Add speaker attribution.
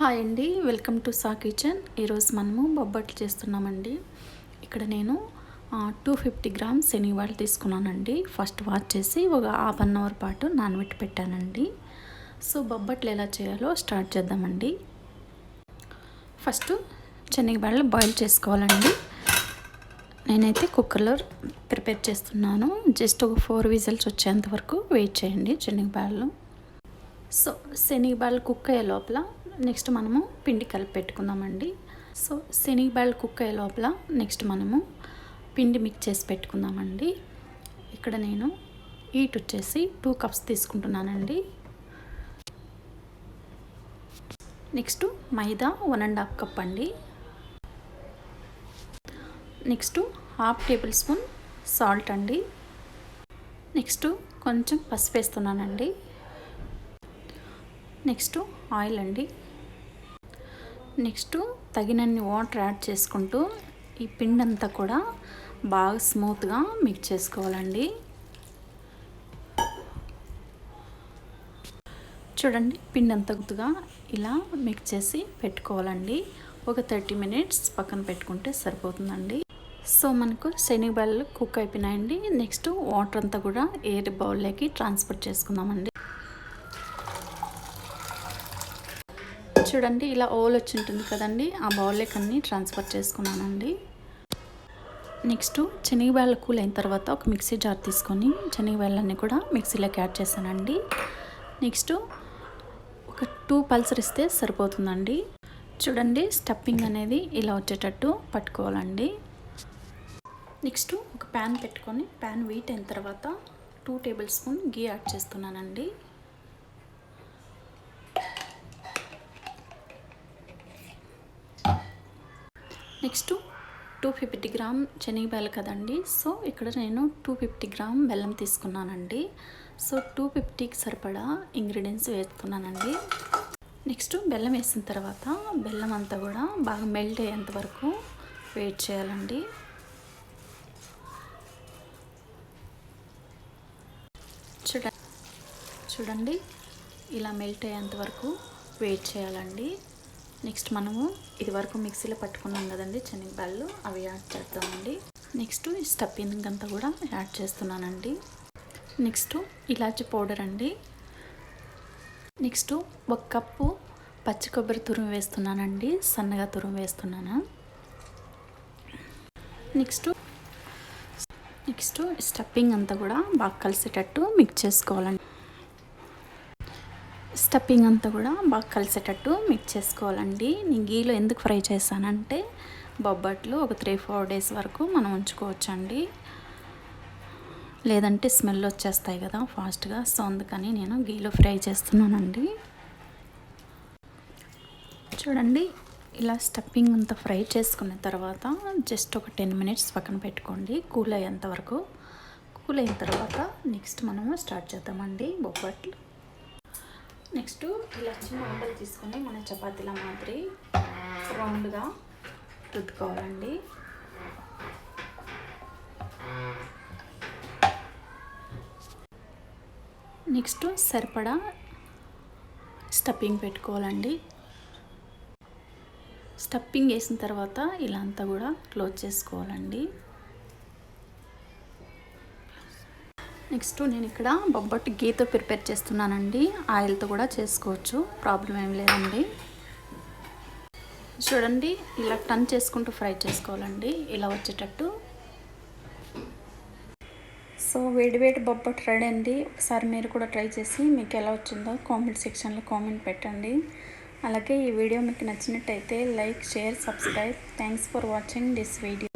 Speaker 1: Hi అండి, welcome to saw kitchen. ఈరోజు మనము బొబ్బట్లు చేస్తున్నామండి. ఇక్కడ నేను 250 గ్రామ్స్ శనగలు తీసుకున్నానండి. ఫస్ట్ వాష్ చేసి ఒక హాఫ్ అన్ అవర్ పాటు నానబెట్టి పెట్టానండి. సో బొబ్బట్లు ఎలా చేయాలో స్టార్ట్ చేద్దామండి. ఫస్ట్ శనగలు బాయిల్ చేసుకోవాలండి. నేనైతే కుక్కర్లో ప్రిపేర్ చేస్తున్నాను. జస్ట్ ఒక 4 విజిల్స్ వచ్చేంత వరకు వెయిట్ చేయండి శనగలు. సో శనగలు కుక్ అయ్యే లోపల నెక్స్ట్ మనము పిండి కలిపి పెట్టుకుందామండి. సో శనగలు కుక్ అయ్యే లోపల నెక్స్ట్ మనము పిండి మిక్స్ చేసి పెట్టుకుందామండి. ఇక్కడ నేను ఈట్ వచ్చేసి 2 కప్స్ తీసుకుంటున్నానండి. నెక్స్ట్ మైదా 1.5 కప్ అండి. Next half table spoon salt అండి. నెక్స్ట్ కొంచెం పసుపు వేస్తున్నానండి. నెక్స్ట్ ఆయిల్ అండి. నెక్స్ట్ తగినన్ని వాటర్ యాడ్ చేసుకుంటూ ఈ పిండి అంతా కూడా బాగా స్మూత్గా మిక్స్ చేసుకోవాలండి. చూడండి, పిండి అంతా గుర్తుగా ఇలా మిక్స్ చేసి పెట్టుకోవాలండి. ఒక 30 మినిట్స్ పక్కన పెట్టుకుంటే సరిపోతుందండి. సో మనకు శనగలు కుక్ అయిపోయినాయండి. నెక్స్ట్ వాటర్ అంతా కూడా ఎయిర్ బౌల్లోకి ట్రాన్స్ఫర్ చేసుకుందామండి. చూడండి, ఇలా ఓల్ వచ్చి ఉంటుంది కదండి, ఆ బౌల్లోకి అన్నీ ట్రాన్స్ఫర్ చేసుకున్నానండి. నెక్స్ట్ శనగలు కూల్ అయిన తర్వాత ఒక మిక్సీ జార్ తీసుకొని శనగలన్నీ కూడా మిక్సీలోకి యాడ్ చేశానండి. నెక్స్ట్ ఒక 2 పల్సర్ ఇస్తే సరిపోతుందండి. చూడండి, స్టఫింగ్ అనేది ఇలా వచ్చేటట్టు పట్టుకోవాలండి. నెక్స్ట్ ఒక ప్యాన్ పెట్టుకొని ప్యాన్ హీట్ అయిన తర్వాత 2 టేబుల్ స్పూన్ గీ యాడ్ చేస్తున్నానండి. నెక్స్ట్ 250 గ్రామ్ శనగలు కదండి. సో ఇక్కడ నేను 250 గ్రామ్ బెల్లం తీసుకున్నానండి. సో 250కి సరిపడా ఇంగ్రీడియంట్స్ వేసుకున్నానండి. నెక్స్ట్ బెల్లం వేసిన తర్వాత బెల్లం అంతా కూడా బాగా మెల్ట్ అయ్యేంత వరకు వెయిట్ చేయాలండి. చూడండి, ఇలా మెల్ట్ అయ్యేంత వరకు వెయిట్ చేయాలండి. నెక్స్ట్ మనము ఇది వరకు మిక్సీలో పట్టుకున్నాం కదండి శనగలు, అవి యాడ్ చేద్దామండి. నెక్స్ట్ స్టఫింగ్ అంతా కూడా యాడ్ చేస్తున్నానండి. నెక్స్ట్ ఇలాచి పౌడర్ అండి. నెక్స్ట్ 1 కప్పు పచ్చి కొబ్బరి తురుము వేస్తున్నానండి, సన్నగా తురుము వేస్తున్నాను. నెక్స్ట్ స్టఫింగ్ అంతా కూడా బాగా కలిసేటట్టు మిక్స్ చేసుకోవాలండి. స్టఫింగ్ అంతా కూడా బాగా కలిసేటట్టు మిక్స్ చేసుకోవాలండి. నేను గీలో ఎందుకు ఫ్రై చేశానంటే బొబ్బట్లు ఒక 3-4 డేస్ వరకు మనం ఉంచుకోవచ్చండి, లేదంటే స్మెల్ వచ్చేస్తాయి కదా ఫాస్ట్గా. సో అందుకని నేను గీలో ఫ్రై చేస్తున్నానండి. చూడండి, ఇలా స్టఫింగ్ అంతా ఫ్రై చేసుకున్న తర్వాత జస్ట్ ఒక 10 మినిట్స్ పక్కన పెట్టుకోండి, కూల్ అయ్యేంత వరకు. కూల్ అయిన తర్వాత నెక్స్ట్ మనము స్టార్ట్ చేద్దామండి బొబ్బట్లు. నెక్స్ట్ ఇలా చిన్న ఉండలు తీసుకొని మన చపాతీల మాదిరి రౌండ్గా రుద్దుకోవాలండి. నెక్స్ట్ సరిపడా స్టఫింగ్ పెట్టుకోవాలండి. స్టఫింగ్ వేసిన తర్వాత ఇలా అంతా కూడా క్లోజ్ చేసుకోవాలండి. నెక్స్ట్ నేను ఇక్కడ బొబ్బట్టు గీతో ప్రిపేర్ చేస్తున్నానండి. ఆయిల్తో కూడా చేసుకోవచ్చు, ప్రాబ్లం ఏం లేదండి. చూడండి, ఇలా టర్న్ చేసుకుంటూ ఫ్రై చేసుకోవాలండి, ఇలా వచ్చేటట్టు. సో వేడి బొబ్బట్టు రెడీ అండి. ఒకసారి మీరు కూడా ట్రై చేసి మీకు ఎలా వచ్చిందో కామెంట్ సెక్షన్లో కామెంట్ పెట్టండి. అలాగే ఈ వీడియో మీకు నచ్చినట్టయితే like, share, subscribe. Thanks for watching this video.